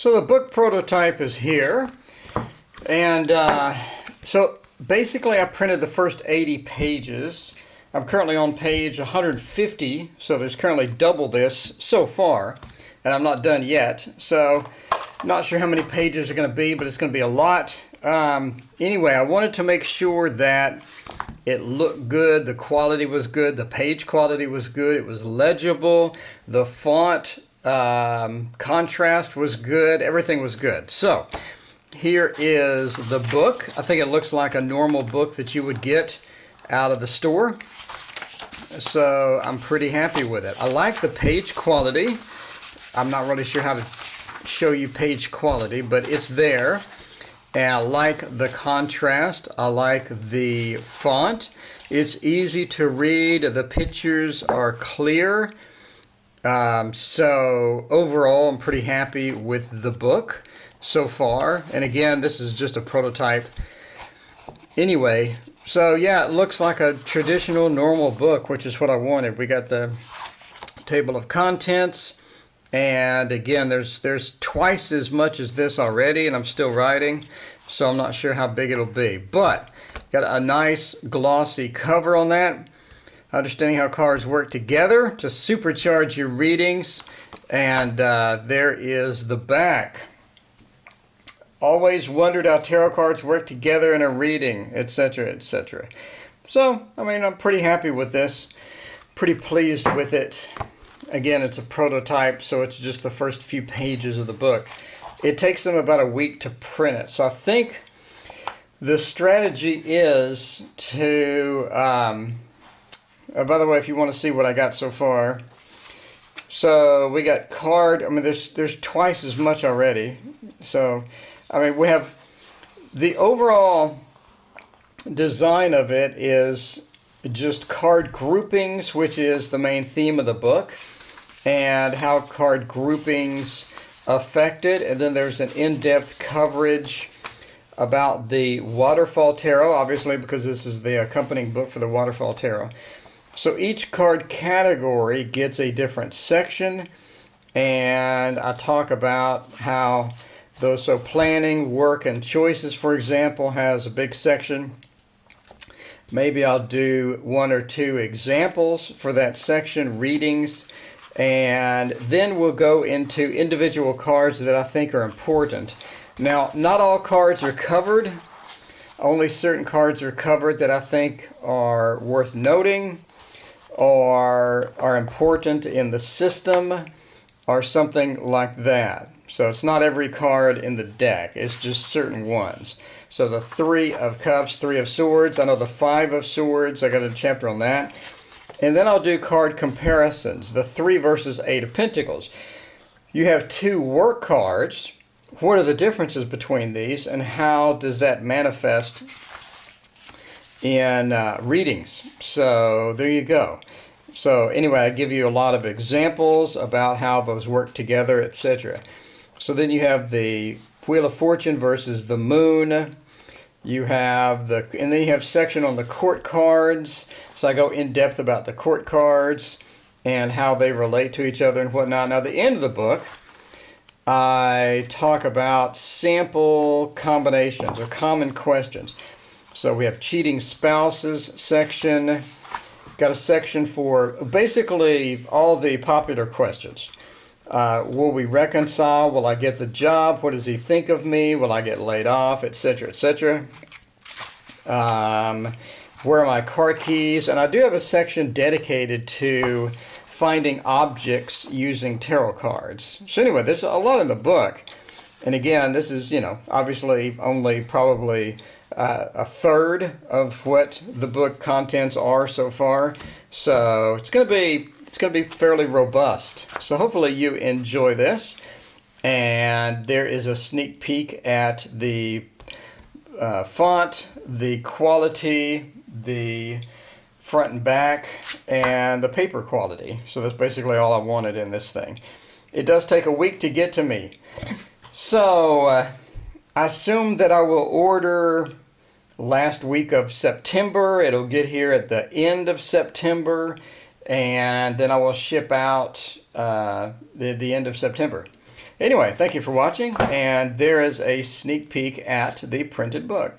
So the book prototype is here, and so basically I printed the first 80 pages. I'm currently on page 150, so there's currently double this so far, and I'm not done yet. So not sure how many pages are going to be, but it's going to be a lot. Anyway, I wanted to make sure that it looked good, the quality was good, the page quality was good, it was legible, the font contrast was good, everything was good. So here is the book. I think it looks like a normal book that you would get out of the store. So I'm pretty happy with it. I like the page quality. I'm not really sure how to show you page quality, but it's there. And I like the contrast. I like the font. It's easy to read. The pictures are clear. So overall, I'm pretty happy with the book so far. And again, this is just a prototype. Anyway, so yeah, it looks like a traditional normal book, which is what I wanted. We got the table of contents. And again, there's twice as much as this already, and I'm still writing, so I'm not sure how big it'll be. But got a nice glossy cover on that. Understanding how cards work together to supercharge your readings. And there is the back. Always wondered how tarot cards work together in a reading, etc., etc. So, I mean, I'm pretty happy with this. Pretty pleased with it. Again, it's a prototype, so it's just the first few pages of the book. It takes them about a week to print it. So I think the strategy is to, by the way, if you want to see what I got so far. So we got card, I mean, there's twice as much already. So, I mean, we have the overall design of it is just card groupings, which is the main theme of the book, and how card groupings affect it. And then there's an in-depth coverage about the Waterfall Tarot, obviously because this is the accompanying book for the Waterfall Tarot. So each card category gets a different section, and I talk about how those, so planning, work, and choices, for example, has a big section. Maybe I'll do one or two examples for that section, readings, and then we'll go into individual cards that I think are important. Now, not all cards are covered. Only certain cards are covered that I think are worth noting or are important in the system or something like that. So it's not every card in the deck. It's just certain ones. So the 3 of Cups, 3 of Swords. I know the 5 of Swords. I got a chapter on that. And then I'll do card comparisons. The 3 versus 8 of Pentacles. You have 2 work cards. What are the differences between these, and how does that manifest in readings? So there you go. So anyway, I give you a lot of examples about how those work together, etc. So then you have the Wheel of Fortune versus the Moon. You have and then you have section on the court cards. So I go in depth about the court cards and how they relate to each other and whatnot. Now, at the end of the book, I talk about sample combinations or common questions. So we have cheating spouses section. Got a section for basically all the popular questions. Will we reconcile? Will I get the job? What does he think of me? Will I get laid off? Etc., etc. Where are my car keys? And I do have a section dedicated to finding objects using tarot cards. So anyway, there's a lot in the book. And again, this is, obviously only probably a third of what the book contents are so far. So it's going to be fairly robust. So hopefully you enjoy this. And there is a sneak peek at the font, the quality, the front and back, and the paper quality. So that's basically all I wanted in this thing. It does take a week to get to me. So I assume that I will order last week of September. It'll get here at the end of September, and then I will ship out the end of September. Anyway, thank you for watching, and there is a sneak peek at the printed book.